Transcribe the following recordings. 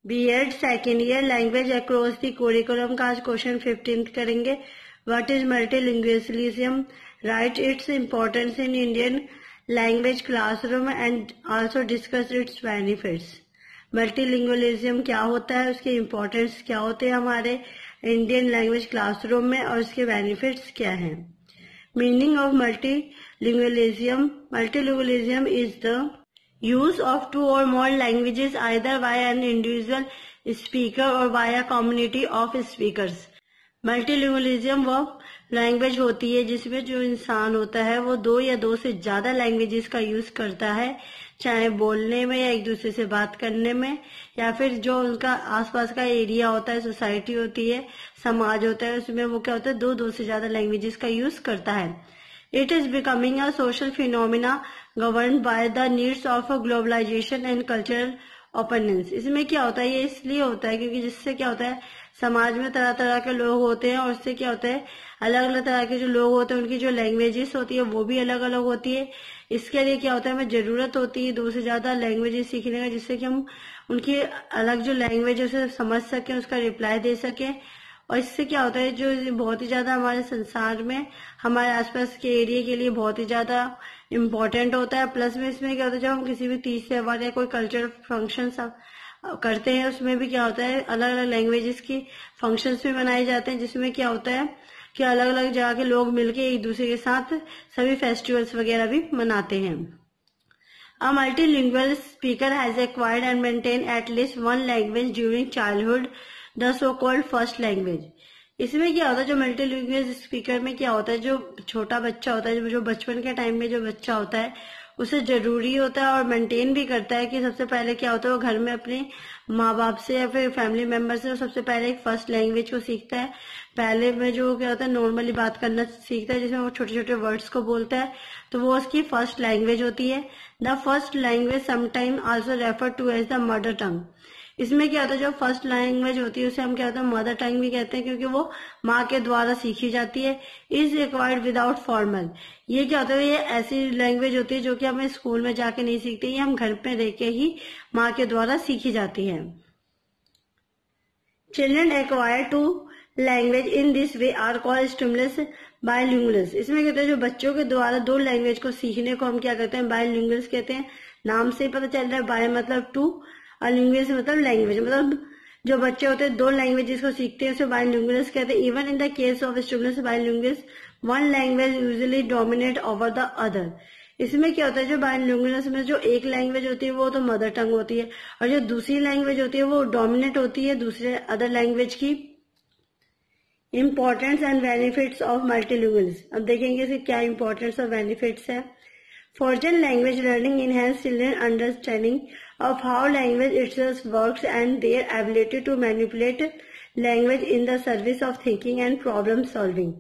BEd second year language across the curriculum का आज question 15 करेंगे। What is multilingualism? Right its importance in Indian language classroom and also discuss its benefits. Multilingualism क्या होता है, उसके importance क्या होते हैं हमारे इंडियन लैंग्वेज क्लासरूम में और उसके बेनिफिट्स क्या हैं। Meaning of multilingualism: multilingualism is the use of two or more languages either by an individual speaker or by a community of speakers. Multilingualism वो लैंग्वेज होती है जिसमें जो इंसान होता है वो दो या दो से ज्यादा लैंग्वेजेस का यूज करता है, चाहे बोलने में या एक दूसरे से बात करने में, या फिर जो उनका आसपास का एरिया होता है, सोसाइटी होती है, समाज होता है, उसमें वो क्या होता है दो से ज्यादा लैंग्वेजेस का यूज करता है। It is becoming a social phenomena governed by the needs of globalization and cultural openness. इसमें क्या होता है, ये इसलिए होता है क्योंकि जिससे क्या होता है समाज में तरह तरह के लोग होते हैं और उससे क्या होता है अलग अलग तरह के जो लोग होते हैं उनकी जो लैंग्वेजेस होती है वो भी अलग अलग होती है। इसके लिए क्या होता है हमें जरूरत होती है दो से ज्यादा लैंग्वेजेस सीखने का, जिससे कि हम उनकी अलग जो लैंग्वेज है उसे समझ सकें, उसका रिप्लाई दे सकें। और इससे क्या होता है जो बहुत ही ज्यादा हमारे संसार में हमारे आसपास के एरिया के लिए बहुत ही ज्यादा इम्पोर्टेंट होता है। प्लस में इसमें क्या होता है जब हम किसी भी तीज त्योहार या कोई कल्चरल फंक्शन करते हैं उसमें भी क्या होता है अलग अलग लैंग्वेजेस की फंक्शंस भी मनाए जाते हैं, जिसमें क्या होता है कि अलग अलग जगह के लोग मिलके एक दूसरे के साथ सभी फेस्टिवल्स वगैरह भी मनाते हैं। A multilingual speaker has acquired and maintained at least one language during childhood, the so-called first language. इसमें क्या होता है जो मल्टीलिंगुअल स्पीकर में क्या होता है जो छोटा बच्चा होता है, जो बचपन के टाइम में जो बच्चा होता है उसे जरूरी होता है और मेंटेन भी करता है कि सबसे पहले क्या होता है वो घर में अपने माँ बाप से या फिर फैमिली मेंबर से सबसे पहले एक फर्स्ट लैंग्वेज को सीखता है। पहले में जो क्या होता है नॉर्मली बात करना सीखता है जिसमें वो छोटे छोटे वर्ड्स को बोलता है, तो वो उसकी फर्स्ट लैंग्वेज होती है। The first language sometime also refer to as the mother tongue. इसमें क्या होता है जो फर्स्ट लैंग्वेज होती है उसे हम क्या होता है मदर टंग भी कहते हैं क्योंकि वो माँ के द्वारा सीखी जाती है। Is required without formal. ये क्या होता है ये ऐसी लैंग्वेज होती है जो कि हमें स्कूल में जाके नहीं सीखते, ये हम घर पे रह के ही माँ के द्वारा सीखी जाती है। Children acquire two language in this way are called stimulus bilinguals. इसमें कहते हैं जो बच्चों के द्वारा दो लैंग्वेज को सीखने को हम क्या कहते हैं बायलिंगुअल्स कहते हैं। नाम से पता चल रहा है बाय मतलब टू और लिंग्वेज मतलब लैंग्वेज, मतलब जो बच्चे होते हैं दो लैंग्वेजेस को सीखते हैं उसे बायलिंगुअल्स कहते हैं। Even in the case of students bilinguals one language usually dominate over the other. इसमें क्या होता है जो बायलिंगुअल्स में जो एक लैंग्वेज होती है वो तो मदर टंग होती है और जो दूसरी लैंग्वेज होती है वो डोमिनेट होती है दूसरे अदर लैंग्वेज की। इम्पोर्टेंस एंड बेनिफिट्स ऑफ मल्टीलिंगुअल्स, अब देखेंगे इसके क्या इम्पोर्टेंस और बेनिफिट्स है। Foreign language learning enhances children's understanding of how language itself works and their ability to manipulate language in the service of thinking and problem solving.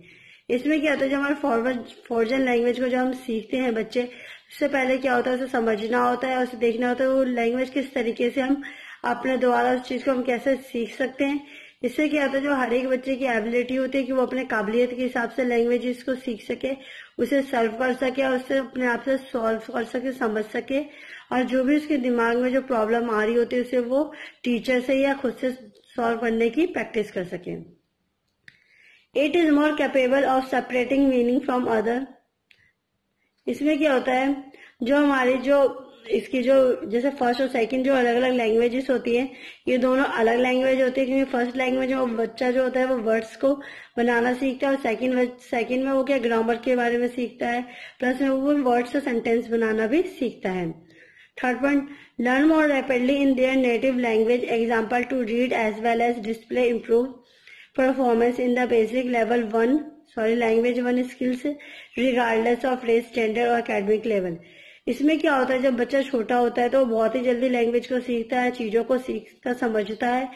इसमें क्या होता है जो हमारे फॉरेन लैंग्वेज को जो हम सीखते हैं बच्चे, उससे पहले क्या होता है उसे समझना होता है, उसे देखना होता है वो लैंग्वेज किस तरीके से हम अपने द्वारा उस चीज को हम कैसे सीख सकते हैं। इससे क्या होता है जो हर एक बच्चे की एबिलिटी होती है कि वो अपने काबिलियत के हिसाब से लैंग्वेजेस को सीख सके, उसे सर्व कर सके और उससे अपने आप से सॉल्व कर सके, समझ सके, और जो भी उसके दिमाग में जो प्रॉब्लम आ रही होती है उसे वो टीचर से या खुद से सॉल्व करने की प्रैक्टिस कर सके। It is more capable of separating meaning from other. इसमें क्या होता है जो हमारी जो इसकी जो जैसे फर्स्ट और सेकंड जो अलग अलग लैंग्वेजेस होती है ये दोनों अलग लैंग्वेज होती है क्योंकि फर्स्ट लैंग्वेज में वो बच्चा जो होता है वो वर्ड्स को बनाना सीखता है और सेकंड में वो क्या ग्रामर के बारे में सीखता है, प्लस में वो वर्ड्स से सेंटेंस बनाना भी सीखता है। Third point, learn more rapidly in their native language, example to read as well as display improve performance in the basic level language one skills regardless of race, gender और academic level. इसमें क्या होता है जब बच्चा छोटा होता है तो वो बहुत ही जल्दी लैंग्वेज को सीखता है, चीजों को सीखता समझता है,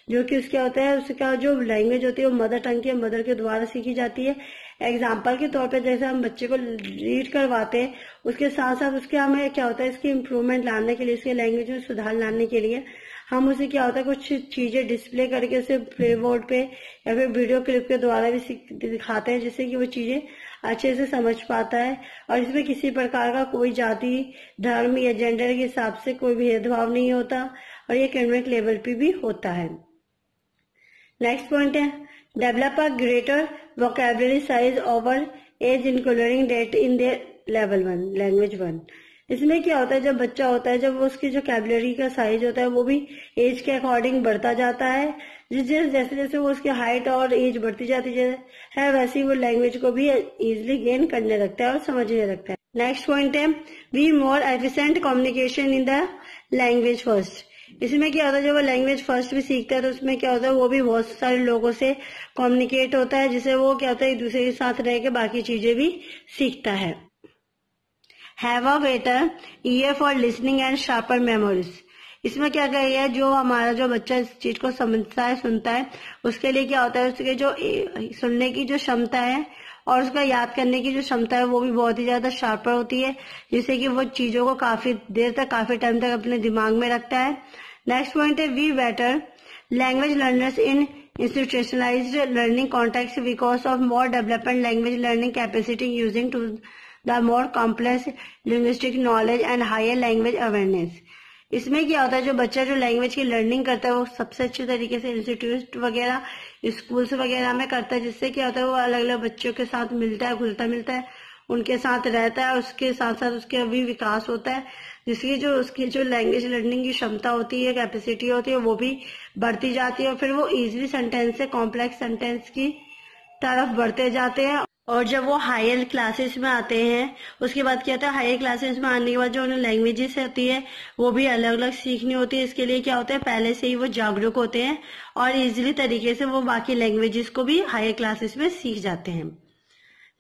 जो कि उसका होता है उसका जो लैंग्वेज होती है वो मदर टंग की मदर के द्वारा सीखी जाती है। एग्जाम्पल के तौर पे जैसे हम बच्चे को रीड करवाते हैं उसके साथ साथ उसके हमें क्या होता है इसकी इम्प्रूवमेंट लाने के लिए, इसके लैंग्वेज में सुधार लाने के लिए हम उसे क्या होता है कुछ चीजें डिस्प्ले करके उसे प्ले बोर्ड पे या फिर वीडियो क्लिप के द्वारा भी दिखाते हैं, जिससे कि वो चीजें अच्छे से समझ पाता है। और इसमें किसी प्रकार का कोई जाति, धर्म या जेंडर के हिसाब से कोई भेदभाव नहीं होता और ये एकेडमिक लेवल पे भी होता है। नेक्स्ट पॉइंट है develop a greater vocabulary size over age including that in their level 1 language 1। इसमें क्या होता है जब बच्चा होता है, जब उसकी जो कैबलरी का साइज होता है वो भी एज के अकॉर्डिंग बढ़ता जाता है। जैसे जैसे वो उसकी हाइट और एज बढ़ती जाती है वैसे ही वो लैंग्वेज को भी इजिली गेन करने लगता है और समझने लगता है। नेक्स्ट पॉइंट है be more efficient communication in the language first. इसमें क्या होता है जब वो लैंग्वेज फर्स्ट भी सीखता है तो उसमें क्या होता है वो भी बहुत सारे लोगों से कम्युनिकेट होता है, जिससे वो क्या होता है एक दूसरे के साथ रह के बाकी चीजें भी सीखता है। Have a better year for listening and sharper memories. इसमें क्या कहा है जो हमारा जो बच्चा इस चीज को समझता है, सुनता है, उसके लिए क्या होता है उसके जो सुनने की जो क्षमता है और उसका याद करने की जो क्षमता है वो भी बहुत ही ज्यादा शार्पर होती है, जिससे कि वो चीजों को काफी देर तक, काफी टाइम तक अपने दिमाग में रखता है। नेक्स्ट पॉइंट है we better language learners in institutionalized learning context because of more development language learning capacity using to the more complex linguistic knowledge and higher language awareness. इसमें क्या होता है जो बच्चा जो लैंग्वेज की लर्निंग करता है वो सबसे अच्छे तरीके से इंस्टीट्यूट वगैरह, स्कूल्स वगैरह में करता है, जिससे क्या होता है वो अलग अलग बच्चों के साथ मिलता है, घुलता मिलता है, उनके साथ रहता है, उसके साथ साथ उसके भी विकास होता है, जिसकी जो उसकी जो लैंग्वेज लर्निंग की क्षमता होती है, कैपेसिटी होती है, वो भी बढ़ती जाती है और फिर वो इजिली सेंटेंस से कॉम्प्लेक्स सेंटेंस की तरफ बढ़ते जाते हैं। और जब वो हायर क्लासेस में आते हैं उसके बाद क्या होता है हायर क्लासेस में आने के बाद जो उन्हें लैंग्वेजेस होती है वो भी अलग अलग सीखनी होती है। इसके लिए क्या होता है पहले से ही वो जागरूक होते हैं और इजीली तरीके से वो बाकी लैंग्वेजेस को भी हायर क्लासेस में सीख जाते हैं।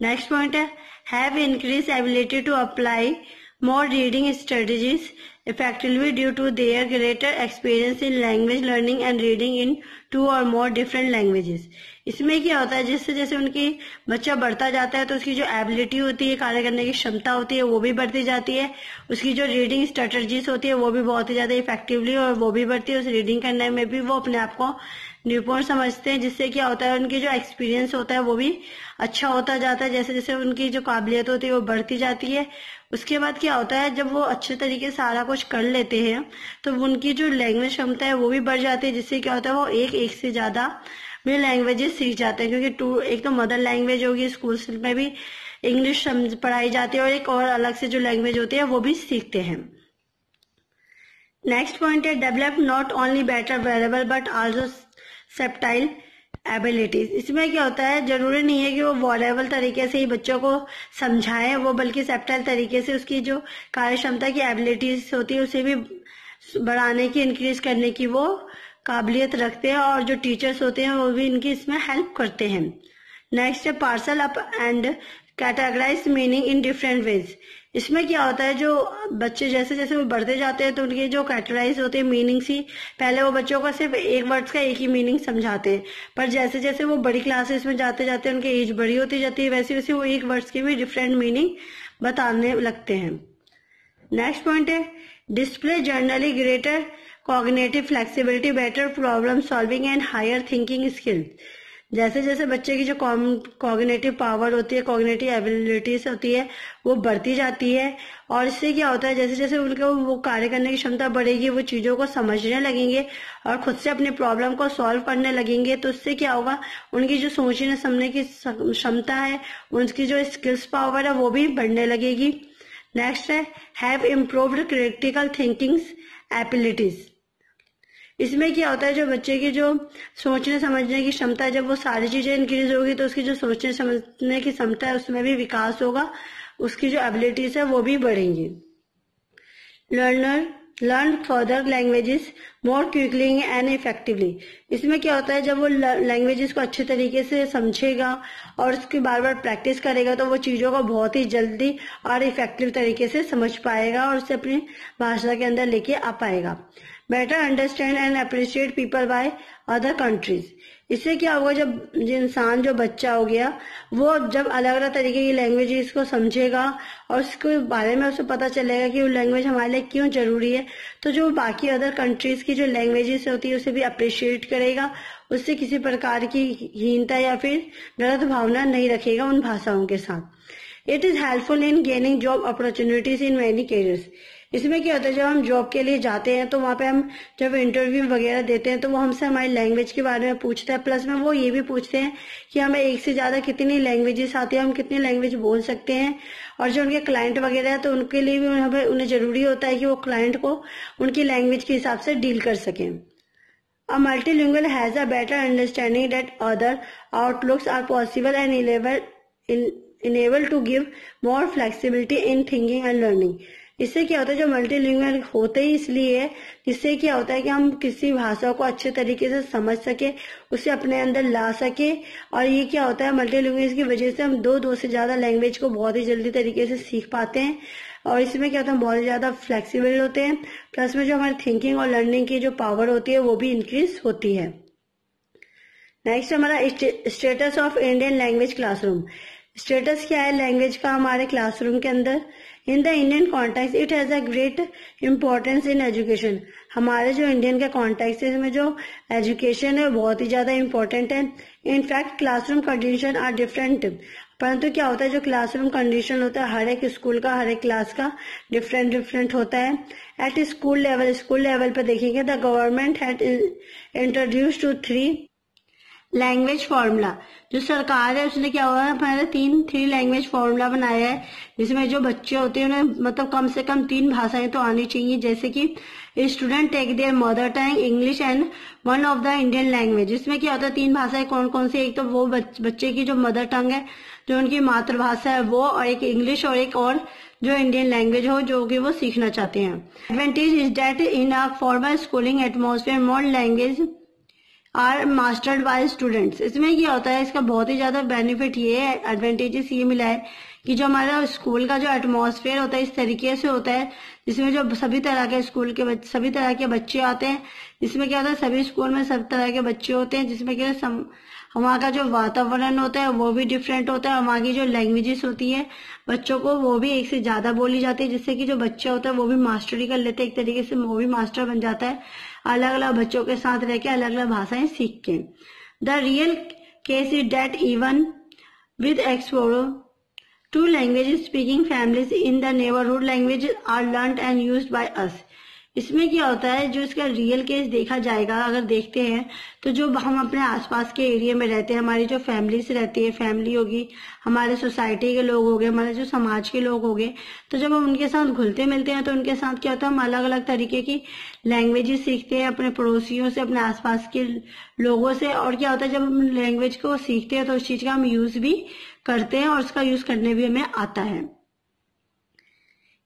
नेक्स्ट पॉइंट है have increase ability to apply more reading strategies effectively due to their greater experience in language learning and reading in 2 or more different languages। इसमें क्या होता है जैसे जैसे उनकी बच्चा बढ़ता जाता है तो उसकी जो एबिलिटी होती है, कार्य करने की क्षमता होती है वो भी बढ़ती जाती है, उसकी जो रीडिंग स्ट्रेटजीज होती है वो भी बहुत ही ज्यादा इफेक्टिवली और वो भी बढ़ती है, उस रीडिंग करने में भी वो अपने आप को निपुण समझते हैं, जिससे क्या होता है उनकी जो एक्सपीरियंस होता है वो भी अच्छा होता जाता है, जैसे जैसे उनकी जो काबिलियत होती है वो बढ़ती जाती है। उसके बाद क्या होता है जब वो अच्छे तरीके से सारा कुछ कर लेते हैं तो उनकी जो लैंग्वेज क्षमता है वो भी बढ़ जाती है, जिससे क्या होता है वो एक से ज्यादा भी लैंग्वेजेस सीख जाते हैं, क्योंकि एक तो मदर लैंग्वेज होगी, स्कूल में भी इंग्लिश पढ़ाई जाती है और एक और अलग से जो लैंग्वेज होती है वो भी सीखते हैं। नेक्स्ट पॉइंट है develop not only better verbal but also spatial abilities. इसमें क्या होता है जरूरी नहीं है कि वो वॉरेबल तरीके से ही बच्चों को समझाए, वो बल्कि सेप्टाइल तरीके से उसकी जो कार्य क्षमता की एबिलिटीज होती है उसे भी बढ़ाने की, इंक्रीज करने की वो काबिलियत रखते हैं और जो टीचर्स होते हैं वो भी इनकी इसमें हेल्प करते हैं। नेक्स्ट है parcel up and categorize meaning in different ways. इसमें क्या होता है जो बच्चे जैसे जैसे वो बढ़ते जाते हैं तो उनके जो कैटेगराइज होते हैं मीनिंग्स ही, पहले वो बच्चों को सिर्फ एक वर्ड्स का एक ही मीनिंग समझाते हैं, पर जैसे जैसे वो बड़ी क्लासेस में जाते जाते उनकी एज बड़ी होती जाती है वैसे वैसे वो एक वर्ड्स की भी डिफरेंट मीनिंग बताने लगते हैं। नेक्स्ट पॉइंट है display generally greater cognitive flexibility, better problem solving and higher thinking skills. जैसे जैसे बच्चे की जो कॉग्निटिव पावर होती है, कॉग्निटिव एबिलिटीज होती है वो बढ़ती जाती है और इससे क्या होता है जैसे जैसे उनको वो कार्य करने की क्षमता बढ़ेगी, वो चीजों को समझने लगेंगे और खुद से अपने प्रॉब्लम को सॉल्व करने लगेंगे, तो इससे क्या होगा उनकी जो सोचने समझने की क्षमता है, उनकी जो स्किल्स पावर है वो भी बढ़ने लगेगी। नेक्स्ट है have improved critical thinking abilities. इसमें क्या होता है जो बच्चे की जो सोचने समझने की क्षमता है, जब वो सारी चीजें इंक्रीज होगी तो उसकी जो सोचने समझने की क्षमता है उसमें भी विकास होगा, उसकी जो एबिलिटीज है वो भी बढ़ेंगी। Learn further languages more quickly and effectively. इसमें क्या होता है जब वो लैंग्वेजेस को अच्छे तरीके से समझेगा और उसकी बार बार प्रैक्टिस करेगा तो वो चीजों को बहुत ही जल्दी और इफेक्टिव तरीके से समझ पाएगा और उसे अपनी भाषा के अंदर लेके आ पाएगा। Better understand and appreciate people by other countries. इससे क्या होगा, जब इंसान जो बच्चा हो गया वो जब अलग अलग तरीके की लैंग्वेजेस को समझेगा और उसके बारे में उसे पता चलेगा कि वो लैंग्वेज हमारे लिए क्यों जरूरी है, तो जो बाकी अदर कंट्रीज की जो लैंग्वेजेस होती है उसे भी अप्रिशिएट करेगा, उससे किसी प्रकार की हीनता या फिर गलत भावना नहीं रखेगा उन भाषाओं के साथ। It is helpful in gaining job opportunities in many carriers. इसमें क्या होता है, जब हम जॉब के लिए जाते हैं तो वहाँ पे हम जब इंटरव्यू वगैरह देते हैं तो वो हमसे हमारी लैंग्वेज के बारे में पूछता है, प्लस में वो ये भी पूछते हैं कि हमें एक से ज्यादा कितनी लैंग्वेजेस आती है, हम कितनी लैंग्वेज बोल सकते हैं। और जो उनके क्लाइंट वगैरह है तो उनके लिए भी उन्हें जरूरी होता है कि वो क्लाइंट को उनकी लैंग्वेज के हिसाब से डील कर सकें। A multilingual has a better understanding that other outlooks are possible and enable to give more flexibility in thinking and learning. इससे क्या होता है, जो मल्टीलिंगुअल होते ही इसलिए है, जिससे क्या होता है कि हम किसी भाषा को अच्छे तरीके से समझ सके, उसे अपने अंदर ला सके। और ये क्या होता है, मल्टीलिंगुअल की वजह से हम दो से ज्यादा लैंग्वेज को बहुत ही जल्दी तरीके से सीख पाते हैं। और इसमें क्या होता है, बहुत ज्यादा फ्लेक्सिबल होते हैं, प्लस में जो हमारी थिंकिंग और लर्निंग की जो पावर होती है वो भी इंक्रीज होती है। नेक्स्ट हमारा status of Indian language classroom. Status क्या है लैंग्वेज का हमारे क्लासरूम के अंदर। In the Indian context it has a great importance in education. हमारे जो इंडियन का कॉन्टेक्स्ट है इसमें जो एजुकेशन है बहुत ही ज्यादा इम्पोर्टेंट है। In fact classroom condition are different, परंतु क्या होता है, जो क्लासरूम कंडीशन होता है हर एक स्कूल का, हर एक क्लास का डिफरेंट होता है। एट स्कूल लेवल पे देखेंगे, the government had introduce to 3 language formula. जो सरकार है उसने क्या हुआ है, हमारे 3 लैंग्वेज फॉर्मूला बनाया है, जिसमें जो बच्चे होते हैं उन्हें मतलब कम से कम 3 भाषाएं तो आनी चाहिए, जैसे कि student take their mother tongue English and one of the Indian language. इसमें क्या होता है, 3 भाषाएं कौन कौन सी, एक तो वो बच्चे की जो मदर टंग है, जो उनकी मातृभाषा है वो, और एक इंग्लिश, और एक और जो इंडियन लैंग्वेज हो जो कि वो सीखना चाहते हैं। Advantage is that in a formal schooling atmosphere more language are mastered by students. इसमें क्या होता है, इसका बहुत ही ज्यादा बेनिफिट ये है, एडवांटेजेस ये मिला है कि जो हमारा स्कूल का जो एटमॉस्फेयर होता है इस तरीके से होता है जिसमें जो सभी तरह के स्कूल के सभी तरह के बच्चे आते हैं। इसमें क्या होता है, सभी स्कूल में सब तरह के बच्चे होते हैं, जिसमें क्या वहाँ का जो वातावरण होता है वो भी डिफरेंट होता है, वहाँ की जो लैंग्वेजेस होती है बच्चों को वो भी एक से ज्यादा बोली जाती है, जिससे कि जो बच्चा होता है वो भी मास्टरी कर लेते हैं, एक तरीके से वो भी मास्टर बन जाता है, अलग अलग बच्चों के साथ रह के अलग अलग भाषाएं सीख के। The real case is that even with exposure to language speaking families in the neighbourhood languages are learned and used by us. इसमें क्या होता है, जो इसका रियल केस देखा जाएगा, अगर देखते हैं तो जो हम अपने आसपास के एरिया में रहते हैं, हमारी जो फैमिली से रहती है, फैमिली होगी, हमारे सोसाइटी के लोग हो गए, हमारे जो समाज के लोग हो गए, तो जब हम उनके साथ घुलते मिलते हैं तो उनके साथ क्या होता है, हम अलग अलग तरीके की लैंग्वेजेस सीखते हैं अपने पड़ोसियों से, अपने आसपास के लोगों से। और क्या होता है, जब हम लैंग्वेज को सीखते हैं तो उस चीज का हम यूज भी करते हैं और उसका यूज करने भी हमें आता है।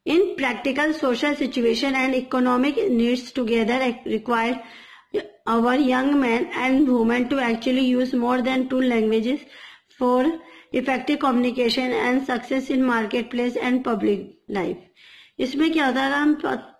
In practical social situation and economic needs together require our young men and women to actually use more than 2 languages for effective communication and success in marketplace and public life. इसमें क्या होता है, अगर हम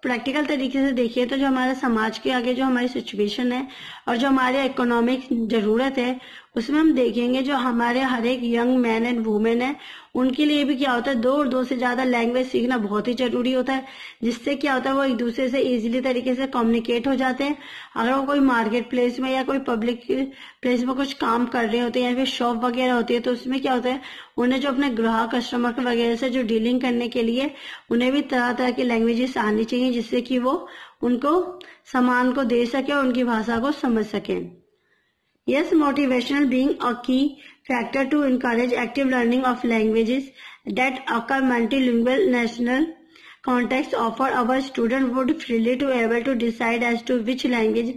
प्रैक्टिकल तरीके से देखिए तो जो हमारे समाज के आगे जो हमारी सिचुएशन है और जो हमारे इकोनॉमिक जरूरत है उसमें हम देखेंगे जो हमारे हर एक यंग मैन एंड वुमेन है उनके लिए भी क्या होता है, 2 और 2 से ज्यादा लैंग्वेज सीखना बहुत ही जरूरी होता है, जिससे क्या होता है वो एक दूसरे से इजीली तरीके से कम्युनिकेट हो जाते हैं। अगर वो कोई मार्केट प्लेस में या कोई पब्लिक प्लेस में कुछ काम कर रहे होते हैं या फिर शॉप वगैरह होती है तो उसमें क्या होता है, उन्हें जो अपने ग्राहक कस्टमर वगैरह से जो डीलिंग करने के लिए उन्हें भी तरह तरह की लैंग्वेजेस आनी चाहिए, जिससे कि वो उनको सामान को दे सके और उनकी भाषा को समझ सके। Yes, motivational being a key factor to encourage active learning of languages that occur multilingual national context offer our student would freely to able to decide as to which language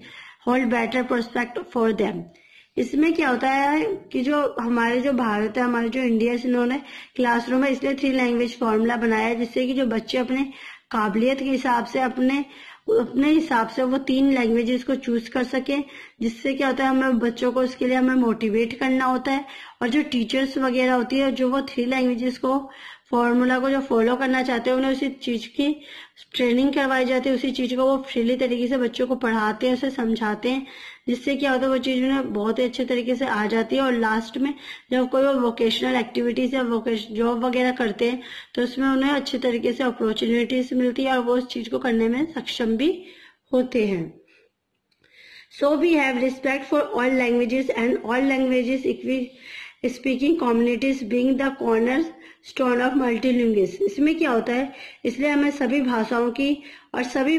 hold better prospect for them. इसमें क्या होता है कि जो हमारे जो भारत है, हमारे जो इंडिया से इन्होंने क्लासरूम में इसलिए 3 लैंग्वेज फॉर्मूला बनाया है, जिससे कि जो बच्चे अपने काबिलियत के हिसाब से अपने हिसाब से वो 3 लैंग्वेजेस को चूज कर सके, जिससे क्या होता है हमें बच्चों को इसके लिए हमें मोटिवेट करना होता है। और जो टीचर्स वगैरह होती है जो वो 3 लैंग्वेजेस को फॉर्मूला को जो फॉलो करना चाहते हैं उन्हें उसी चीज की ट्रेनिंग करवाई जाती है, उसी चीज को वो फ्रीली तरीके से बच्चों को पढ़ाते हैं, उसे समझाते हैं, जिससे क्या होता है वो चीज उन्हें बहुत ही अच्छे तरीके से आ जाती है। और लास्ट में जब कोई वो वोकेशनल एक्टिविटीज या जॉब वगैरह करते हैं तो उसमें उन्हें अच्छे तरीके से अपॉर्चुनिटीज मिलती है और वो उस चीज को करने में सक्षम भी होते हैं। So we have respect for all languages and all languages speaking communities being the cornerstone of multilingualism। इसमें क्या होता है, इसलिए हमें सभी भाषाओं की और सभी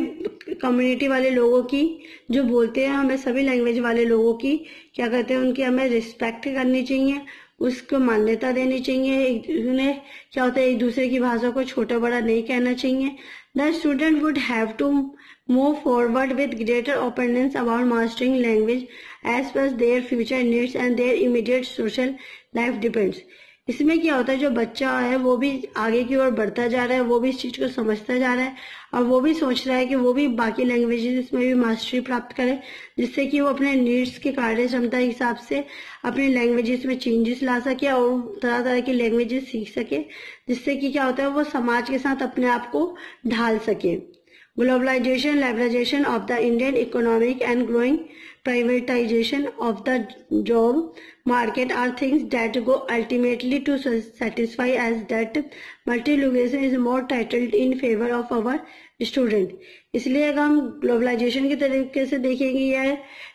कम्युनिटी वाले लोगों की जो बोलते हैं, हमें सभी लैंग्वेज वाले लोगों की क्या कहते हैं, उनकी हमें रिस्पेक्ट करनी चाहिए, उसको मान्यता देनी चाहिए। उन्हें क्या होता है, एक दूसरे की भाषा को छोटा बड़ा नहीं कहना चाहिए। The student would have to move forward with greater openness about mastering language as per their future needs and their immediate social life depends। इसमें क्या होता है, जो बच्चा है वो भी आगे की ओर बढ़ता जा रहा है, वो भी इस चीज को समझता जा रहा है और वो भी सोच रहा है कि वो भी बाकी लैंग्वेजेस में भी मास्टरी प्राप्त करे, जिससे कि वो अपने नीड्स के कार्य क्षमता के हिसाब से अपने लैंग्वेजेस में चेंजेस ला सके और तरह तरह की लैंग्वेजेस सीख सके, जिससे कि क्या होता है वो समाज के साथ अपने आप को ढाल सके। Globalization, liberalization of the Indian economic and growing privatization of the job market are things that go ultimately to satisfy as that multilingualism is more titled in favor of our student। इसलिए अगर हम globalisation के तरीके से देखेंगे या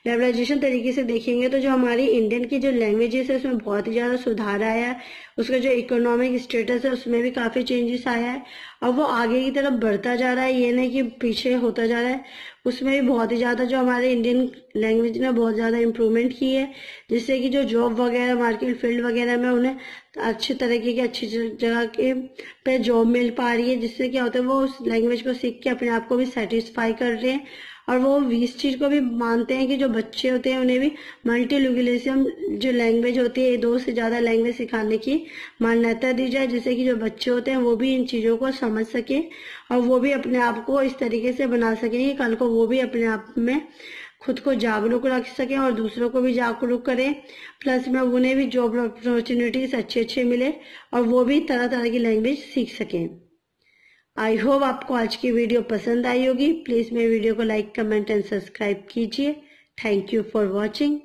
लेबलाइजेशन तरीके से देखेंगे तो जो हमारी इंडियन की जो लैंग्वेजेस है उसमें बहुत ही ज्यादा सुधार आया है, उसका जो इकोनॉमिक स्टेटस है उसमें भी काफी चेंजेस आया है और वो आगे की तरफ बढ़ता जा रहा है, ये नहीं कि पीछे होता जा रहा है। उसमें भी बहुत ही ज्यादा जो हमारे इंडियन लैंग्वेज ने बहुत ज्यादा इम्प्रूवमेंट की है, जिससे कि जो जॉब वगैरह मार्केट फील्ड वगैरह में उन्हें अच्छे तरीके की अच्छी जगह के पे जॉब मिल पा रही है, जिससे क्या होता है वो उस लैंग्वेज को सीख के अपने आप को भी सेटिस्फाई कर रहे हैं और वो इस चीज को भी मानते हैं कि जो बच्चे होते हैं उन्हें भी मल्टीलिंगुअलिज्म जो लैंग्वेज होती है 2 से ज्यादा लैंग्वेज सिखाने की मान्यता दी जाए, जिससे कि जो बच्चे होते हैं वो भी इन चीजों को समझ सके और वो भी अपने आप को इस तरीके से बना सकेंगे कल को वो भी अपने आप में खुद को जागरूक रख सकें और दूसरों को भी जागरूक करें, प्लस में उन्हें भी जॉब अपॉर्चुनिटीज अच्छे मिले और वो भी तरह तरह की लैंग्वेज सीख सकें। आई होप आपको आज की वीडियो पसंद आई होगी। प्लीज मेरे वीडियो को लाइक, कमेंट एंड सब्सक्राइब कीजिए। Thank you for watching.